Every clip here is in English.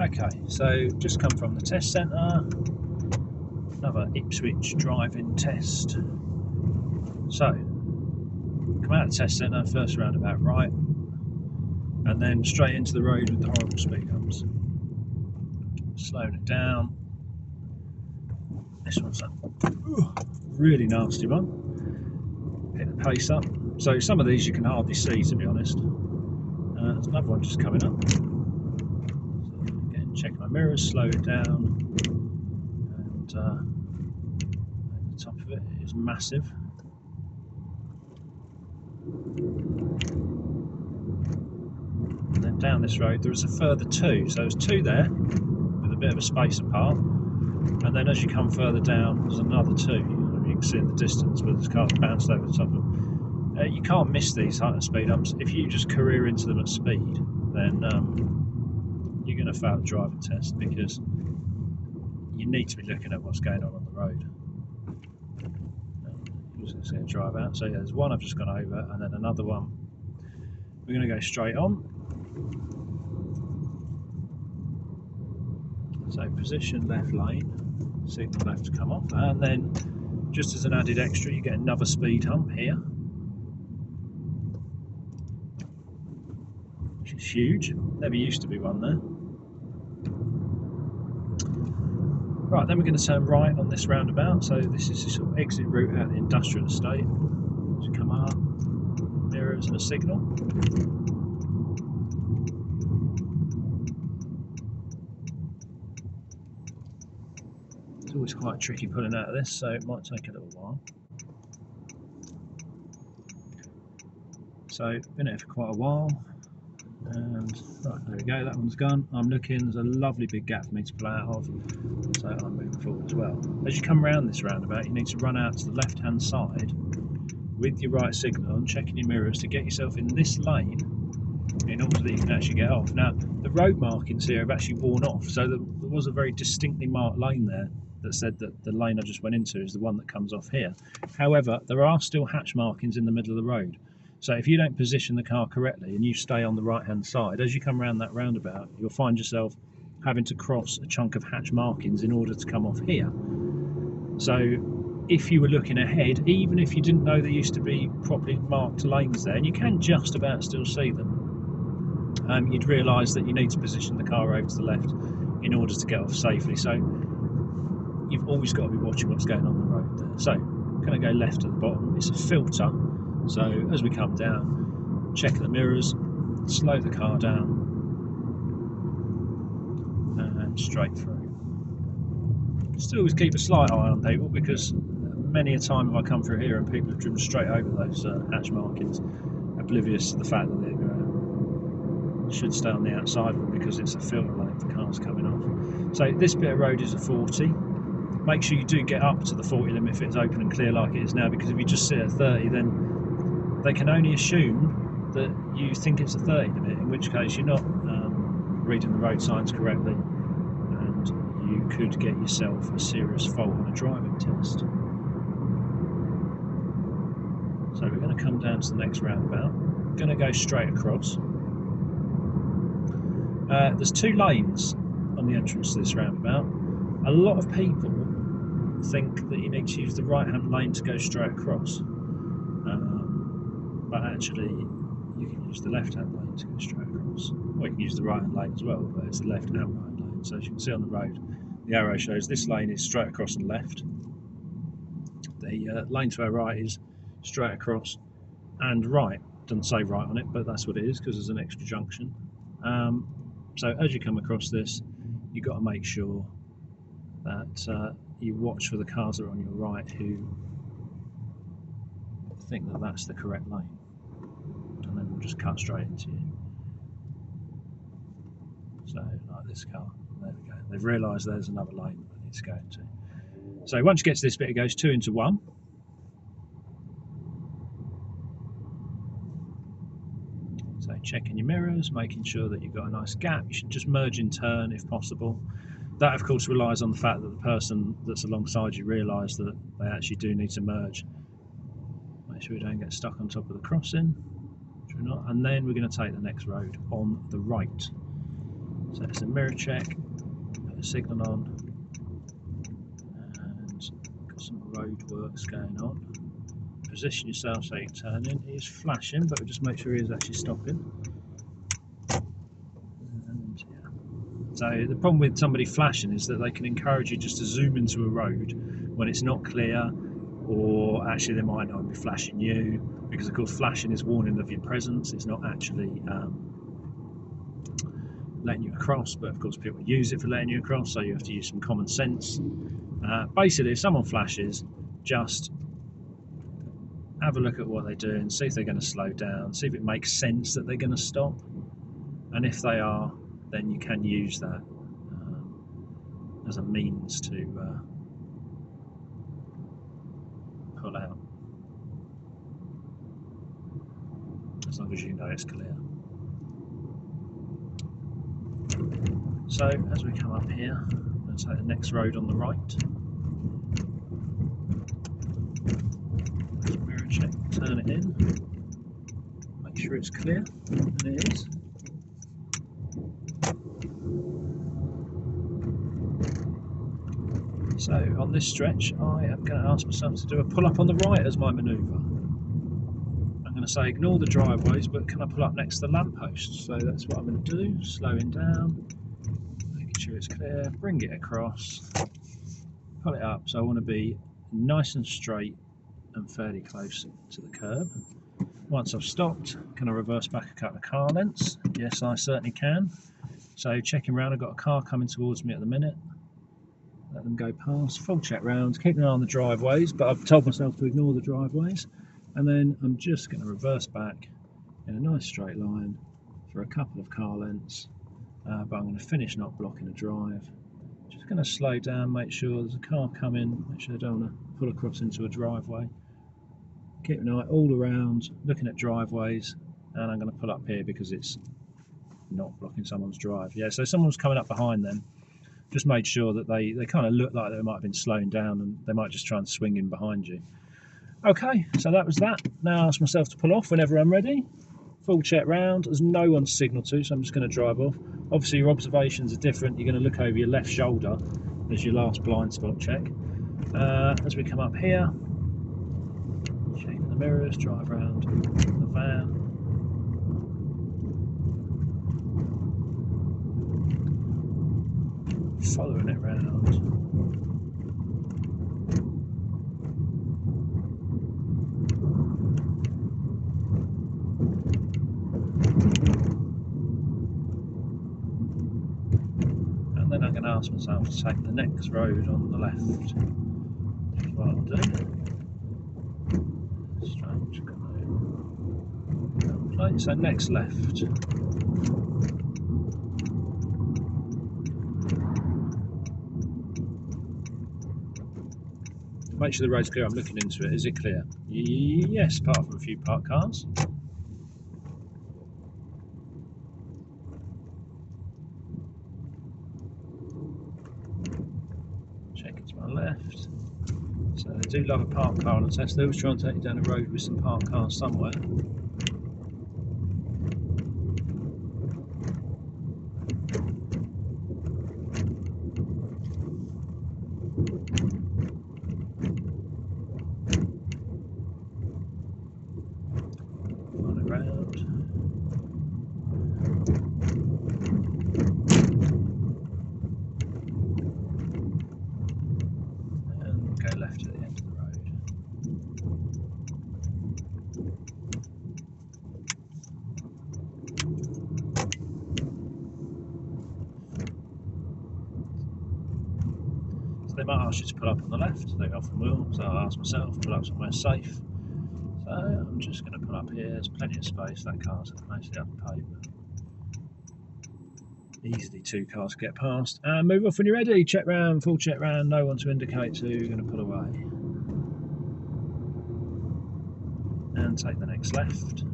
Okay, so just come from the test centre, another Ipswich driving test. So, come out of the test centre, first roundabout right, and then straight into the road with the horrible speed humps. Slowing it down. This one's a really nasty one. Hit the pace up. So some of these you can hardly see, to be honest. There's another one just coming up. So again, check my mirrors, slow it down, and the top of it is massive. And then down this road there is a further two. So there's two there with a bit of a space apart. And then as you come further down, there's another two. You can see in the distance, but there's cars bounced over the top of them. You can't miss these speed humps. If you just career into them at speed, then you're going to fail the driving test, because you need to be looking at what's going on the road. I'm just going to drive out. So yeah, there's one I've just gone over, and then another one. We're going to go straight on. So position left lane, signal left to come off, and then just as an added extra you get another speed hump here, which is huge. Never used to be one there. Right, then we're going to turn right on this roundabout. So this is the sort of exit route out of the industrial estate. Just come up, mirrors and a signal. It's always quite tricky pulling out of this, so it might take a little while. So, been here for quite a while, and right, there we go, that one's gone. I'm looking, there's a lovely big gap for me to pull out of, so I'm moving forward as well. As you come around this roundabout, you need to run out to the left hand side with your right signal and checking your mirrors to get yourself in this lane in order that you can actually get off. Now, the road markings here have actually worn off, so there was a very distinctly marked lane there that said that the lane I just went into is the one that comes off here. However, there are still hatch markings in the middle of the road. So if you don't position the car correctly and you stay on the right hand side, as you come around that roundabout, you'll find yourself having to cross a chunk of hatch markings in order to come off here. So if you were looking ahead, even if you didn't know there used to be properly marked lanes there, and you can just about still see them, you'd realise that you need to position the car over to the left in order to get off safely. So you've always got to be watching what's going on the road there. So I'm going to go left at the bottom. It's a filter. So as we come down, check the mirrors, slow the car down, and straight through. Still always keep a slight eye on people, because many a time have I come through here and people have driven straight over those hatch markings, oblivious to the fact that they should stay on the outside of them because it's a filter lane for cars coming off. So this bit of road is a 40. Make sure you do get up to the 40 limit if it's open and clear like it is now, because if you just sit at 30, then they can only assume that you think it's a 30 limit, in which case you're not reading the road signs correctly, and you could get yourself a serious fault on a driving test. So we're going to come down to the next roundabout. We're going to go straight across. There's two lanes on the entrance to this roundabout. A lot of people think that you need to use the right hand lane to go straight across, but actually you can use the left hand lane to go straight across, or you can use the right hand lane as well, but it's the left and right lane. So as you can see on the road, the arrow shows this lane is straight across and left. The lane to our right is straight across and right. Doesn't say right on it, but that's what it is because there's an extra junction. So as you come across this, you've got to make sure that you watch for the cars that are on your right who think that that's the correct lane, and then we'll just cut straight into you. So like this car, there we go. They've realised there's another lane that they need to go into. So once you get to this bit, it goes 2 into 1. So checking your mirrors, making sure that you've got a nice gap. You should just merge in turn if possible. That of course relies on the fact that the person that's alongside you realise that they actually do need to merge. Make sure we don't get stuck on top of the crossing, which we're not. And then we're going to take the next road on the right. So it's a mirror check, put the signal on, and got some road works going on. Position yourself so you can turn in. He is flashing, but we'll just make sure he is actually stopping. And yeah. So the problem with somebody flashing is that they can encourage you just to zoom into a road when it's not clear, or actually they might not be flashing you, because of course flashing is warning of your presence. It's not actually letting you across, but of course people use it for letting you across, so you have to use some common sense. Basically, if someone flashes, just have a look at what they're doing, see if they're going to slow down, see if it makes sense that they're going to stop, and if they are, then you can use that as a means to pull out, as long as you know it's clear. So as we come up here, I'm going to take the next road on the right. Mirror check, turn it in, make sure it's clear, and it is. So on this stretch, I am going to ask myself to do a pull up on the right as my manoeuvre. I'm going to say ignore the driveways, but can I pull up next to the lamppost? So that's what I'm going to do, slowing down, making sure it's clear, bring it across, pull it up. So I want to be nice and straight and fairly close to the curb. Once I've stopped, can I reverse back a couple of car lengths? Yes, I certainly can. So checking round, I've got a car coming towards me at the minute. Let them go past, full check round, keeping an eye on the driveways, but I've told myself to ignore the driveways. And then I'm just going to reverse back in a nice straight line for a couple of car lengths, but I'm going to finish not blocking a drive. Just going to slow down, make sure there's a car coming, make sure I don't want to pull across into a driveway. Keep an eye all around, looking at driveways, and I'm going to pull up here because it's not blocking someone's drive. Yeah, so someone's coming up behind them. Just made sure that they kind of look like they might have been slowing down, and they might just try and swing in behind you. Okay, so that was that. Now I ask myself to pull off whenever I'm ready. Full check round. There's no one to signal to, so I'm just going to drive off. Obviously your observations are different. You're going to look over your left shoulder as your last blind spot check. As we come up here, checking the mirrors, drive round the van. Following it round. And then I'm going to ask myself to take the next road on the left. That's what I'll do. Strange. Right, so next left. Make sure the road's clear. I'm looking into it. Is it clear? Yes, apart from a few parked cars. Check it to my left. So they do love a parked car on a test. They always try and take you down a road with some parked cars somewhere. Left at the end of the road. So they might ask you to pull up on the left, they often will, so I'll ask myself, pull up somewhere safe. So I'm just going to pull up here, there's plenty of space, that car's mostly up the pavement. Easily two cars get past. And move off when you're ready, check round, full check round, no one to indicate to, you're going to pull away. And take the next left.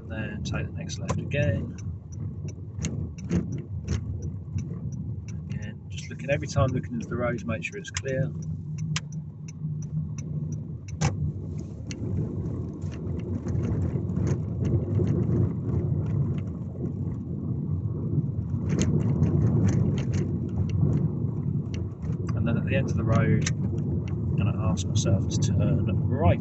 And then take the next left again. Again, just looking checking every time, looking into the road to make sure it's clear. And then at the end of the road, I'm going to ask myself to turn right.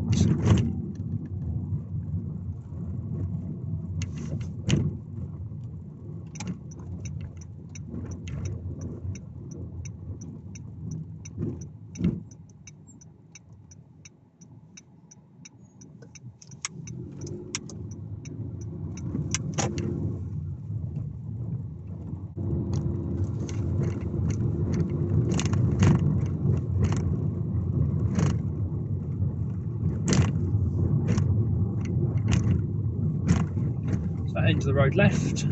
Into the road left.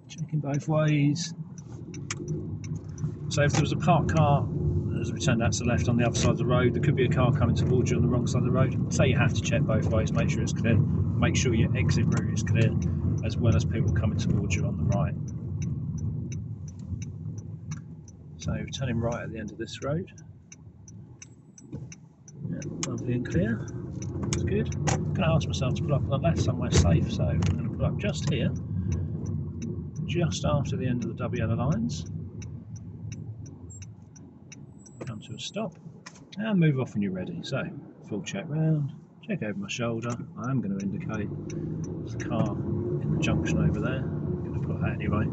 Checking both ways. So if there was a parked car, as we turned out to the left on the other side of the road, there could be a car coming towards you on the wrong side of the road. So you have to check both ways, make sure it's clear, make sure your exit route is clear, as well as people coming towards you on the right. So turning right at the end of this road. Yeah, lovely and clear. That's good. I'm going to ask myself to pull up on the left somewhere safe, so I'm going to pull up just here, just after the end of the double yellow lines. Come to a stop and move off when you're ready. So full check round, check over my shoulder. I am going to indicate there's a car in the junction over there. I'm going to put that anyway.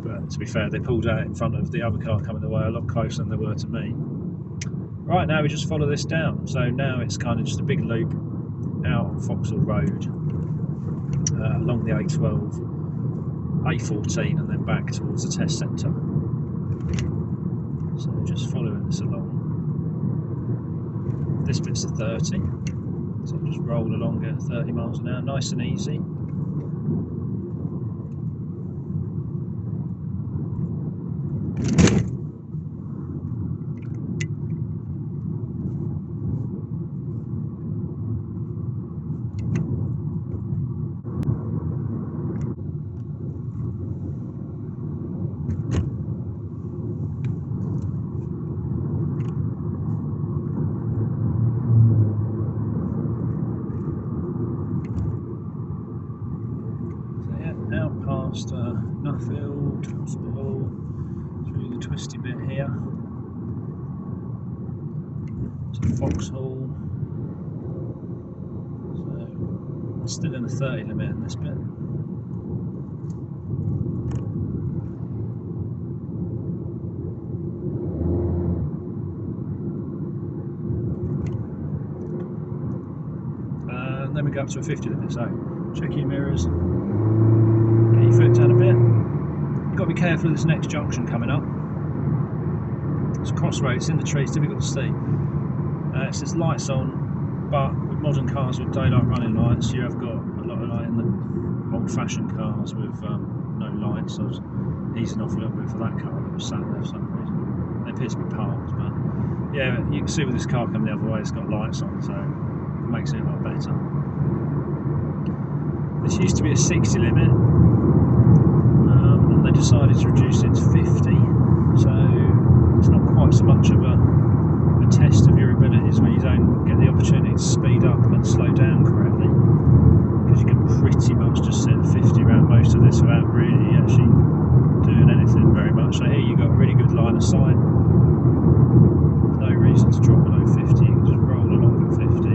But to be fair, they pulled out in front of the other car coming the way a lot closer than they were to me. Right, now we just follow this down. So now it's kind of just a big loop out on Foxhall Road, along the A12, A14, and then back towards the test centre. So just following this along. This bit's a 30, so just roll along at 30 miles an hour, nice and easy. Nuffield, Hospital, through the twisty bit here to Foxhall. So it's still in a 30 limit in this bit. And then we go up to a 50 limit, so check your mirrors. Get your foot down a bit. You've got to be careful of this next junction coming up. It's a crossroad, it's in the trees, difficult to see. It says lights on, but with modern cars with daylight running lights, you have got a lot of light in the old-fashioned cars with no lights. So I was easing off a little bit for that car that was sat there for some reason. They appear to be parked, but yeah, you can see with this car coming the other way, it's got lights on, so it makes it a lot better. This used to be a 60 limit, and they decided to reduce it to 50, so it's not quite so much of a test of your abilities when you don't get the opportunity to speed up and slow down correctly, because you can pretty much just set 50 around most of this without really actually doing anything very much. So here you've got a really good line of sight, no reason to drop below 50, you can just roll along at 50.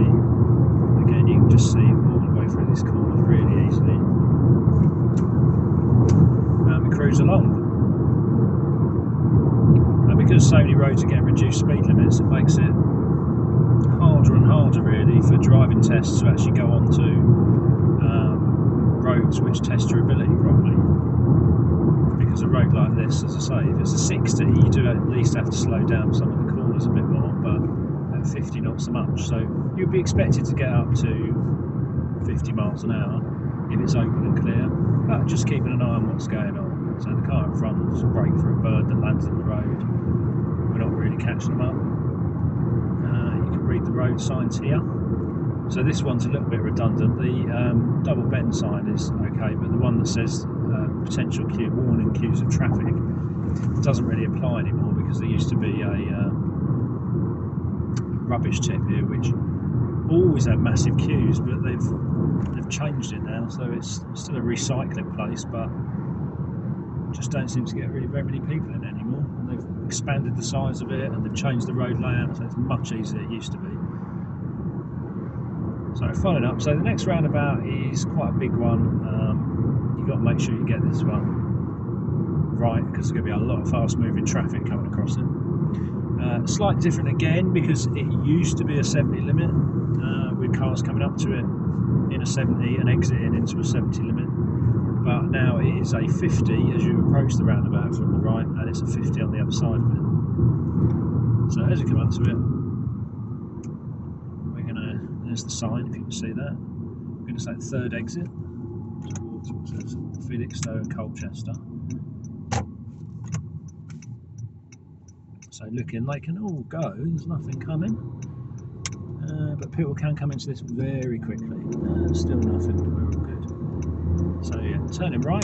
Again, you can just see all the way through this corner really easily. And we cruise along. And because so many roads are getting reduced speed limits, it makes it harder and harder really for driving tests to actually go on to roads which test your ability properly. Because a road like this, as I say, if it's a 60, you do at least have to slow down some of the corners a bit more, but at 50 not so much. So you'd be expected to get up to 50 miles an hour if it's open and clear, but just keeping an eye on what's going on. So the car in front was brake for a bird that lands on the road. We're not really catching them up. You can read the road signs here. So this one's a little bit redundant. The double bend sign is okay, but the one that says potential queue, warning queues of traffic doesn't really apply anymore, because there used to be a rubbish tip here which always had massive queues, but they've changed it now, so it's still a recycling place, but just don't seem to get really very many people in it anymore. And they've expanded the size of it, and they've changed the road layout, so it's much easier than it used to be. So following up, so the next roundabout is quite a big one. You've got to make sure you get this one right, because there's going to be a lot of fast moving traffic coming across it. Slightly different again, because it used to be a 70 limit with cars coming up to it in a 70 and exiting into a 70 limit, but now it is a 50 as you approach the roundabout from the right, and it's a 50 on the other side of it. So as you come up to it, we're gonna, there's the sign if you can see that, we're going to say the third exit towards what says Felixstowe and Colchester. So looking, they can all go, there's nothing coming, but people can come into this very quickly. Still nothing, we're all good. So yeah, turning right,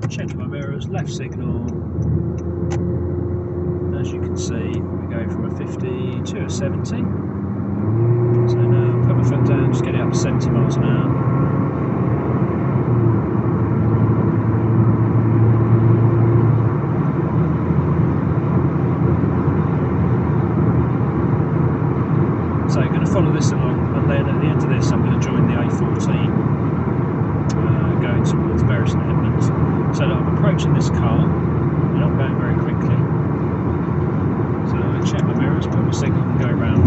checking my mirrors, left signal. As you can see, we go from a 50 to a 70. So now put my foot down, just get it up to 70 miles an hour. So I'm going to follow this along, and then at the end of this I'm going to join the A14 going towards Bury St Edmunds. So that I'm approaching this car, you're not going very quickly. So I check my mirrors, put my signal and go around.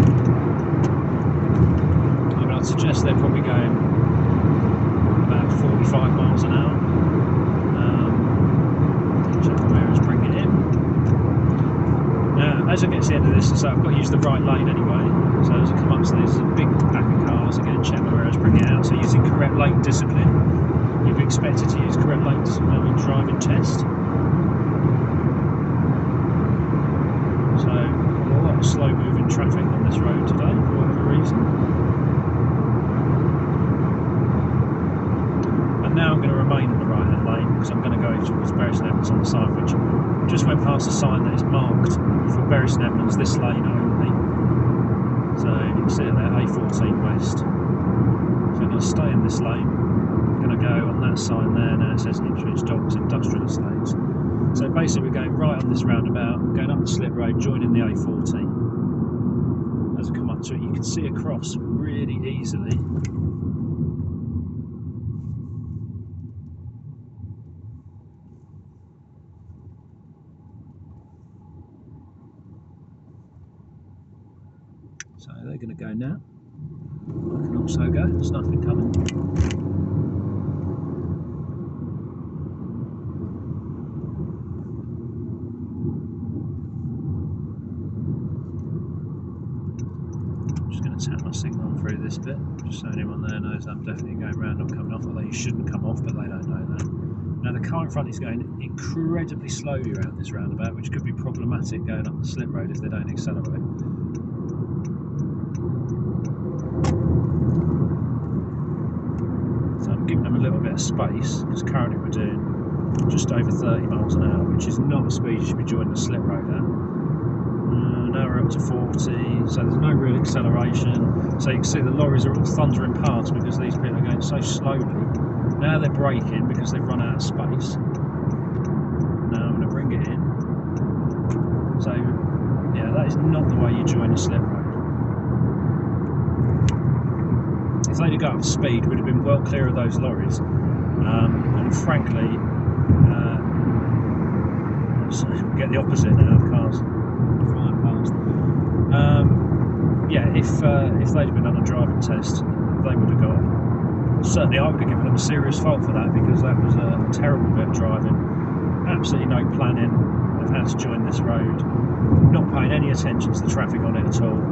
I mean, I'd suggest they're probably going about 45 miles an hour. Check my mirrors, bring it in. Now, as I get to the end of this, so I've got to use the right lane anyway. So as I come up to this, there's a big pack of cars, again, check my mirrors, bring it out. So using correct lane discipline, you'd be expected to use correct lane discipline on driving test. So a lot of slow moving traffic on this road today for whatever reason. And now I'm going to remain in the right hand lane, because I'm going to go towards Bury St Edmunds on the side, which just went past a sign that is marked for Bury St Edmunds, this lane only. So you can see it there, A14 West. So I'm going to stay in this lane. I'm going to go on that sign there, now it says Ipswich Docks Industrial Estates. So basically we're going right on this roundabout, going up the slip road, joining the A14. As I come up to it, you can see across really easily. So they're going to go now. I can also go, there's nothing coming. I'm just going to tap my signal through this bit, just so anyone there knows I'm definitely going round, not coming off, although you shouldn't come off, but they don't know that. Now the car in front is going incredibly slowly around this roundabout, which could be problematic going up the slip road if they don't accelerate. Giving them a little bit of space, because currently we're doing just over 30 miles an hour, which is not the speed you should be joining the slip road at. Now we're up to 40, so there's no real acceleration. So you can see the lorries are all thundering past because these people are going so slowly. Now they're braking because they've run out of space. Now I'm going to bring it in. So yeah, that is not the way you join a slip road. If they'd have got up to speed, we'd have been well clear of those lorries. And frankly, we'll get the opposite now of cars flying past. Yeah, if they'd have been on a driving test, they would have got. Certainly, I would have given them a serious fault for that, because that was a terrible bit of driving. Absolutely no planning of how to join this road, not paying any attention to the traffic on it at all,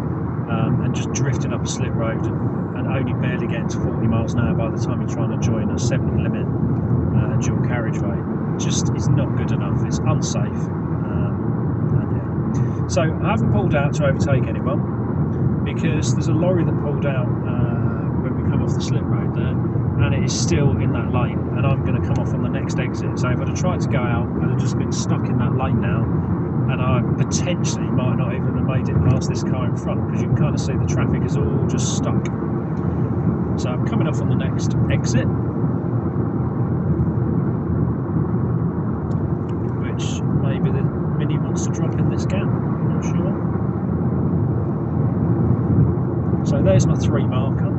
and just drifting up a slip road. And only barely getting to 40 miles an hour by the time you're trying to join a 70 limit dual carriageway. Just is not good enough, it's unsafe. And yeah. So I haven't pulled out to overtake anyone because there's a lorry that pulled out when we come off the slip road there, and it is still in that lane, and I'm going to come off on the next exit. So if I'd have tried to go out, I'd have just been stuck in that lane now, and I potentially might not even have made it past this car in front, because you can kind of see the traffic is all just stuck. So I'm coming off on the next exit, which maybe the Mini wants to drop in this gap, I'm not sure. So there's my 3 marker.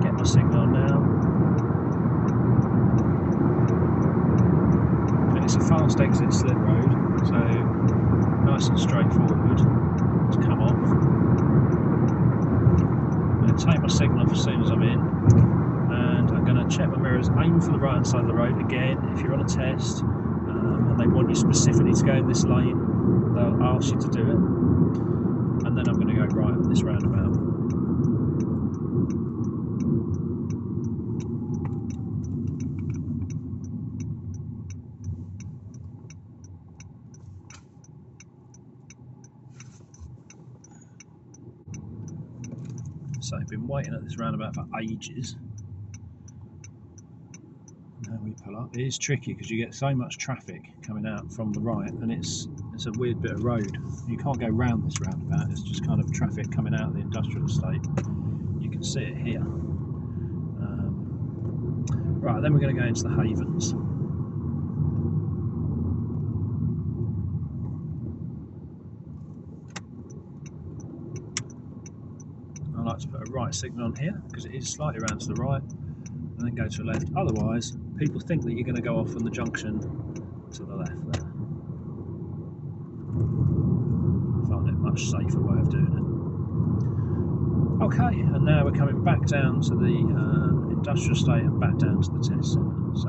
Get my signal on now. And it's a fast exit slip road, so nice and straightforward to come off. I'm going to take my signal off as soon as I'm in, and I'm going to check my mirrors, aim for the right hand side of the road. Again, if you're on a test and they want you specifically to go in this lane, they'll ask you to do it. And then I'm going to go right on this roundabout. So I've been waiting at this roundabout for ages. Now we pull up. It is tricky because you get so much traffic coming out from the right, and it's a weird bit of road. You can't go round this roundabout. It's just kind of traffic coming out of the industrial estate. You can see it here. Right, then we're going to go into the Havens. I like to put a right signal on here because it is slightly round to the right, and then go to the left. Otherwise, people think that you're going to go off on the junction to the left there. I find it a much safer way of doing it. Okay, and now we're coming back down to the industrial estate and back down to the test centre. So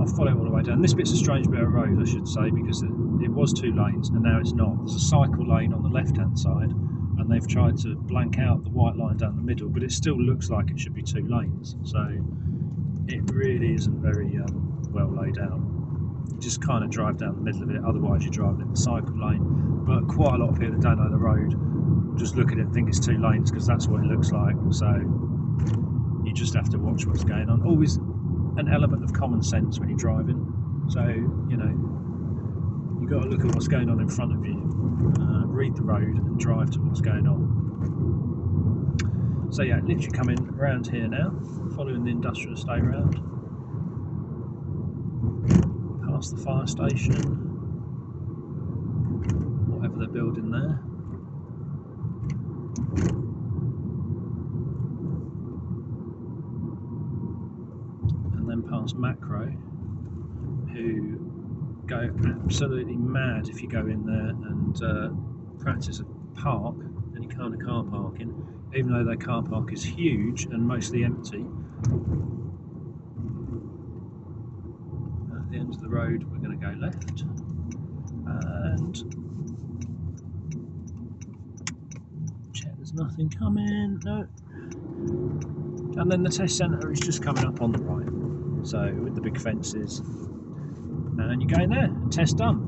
I'll follow all the way down. This bit's a strange bit of road, I should say, because it was 2 lanes and now it's not. There's a cycle lane on the left-hand side, and they've tried to blank out the white line down the middle, but it still looks like it should be 2 lanes. So it really isn't very well laid out. You just kind of drive down the middle of it, otherwise you're driving in the cycle lane. But quite a lot of people that don't know the road just look at it and think it's 2 lanes because that's what it looks like. So you just have to watch what's going on. Always an element of common sense when you're driving. So, you know, you've got to look at what's going on in front of you, read the road and drive to what's going on. So yeah, literally coming around here now, following the industrial estate round, past the fire station, whatever they're building there. And then past Macro, who go absolutely mad if you go in there and practice a park, any kind of car parking, even though their car park is huge and mostly empty. At the end of the road we're going to go left, and check there's nothing coming, no. And then the test centre is just coming up on the right, so with the big fences, and you go in there and test done.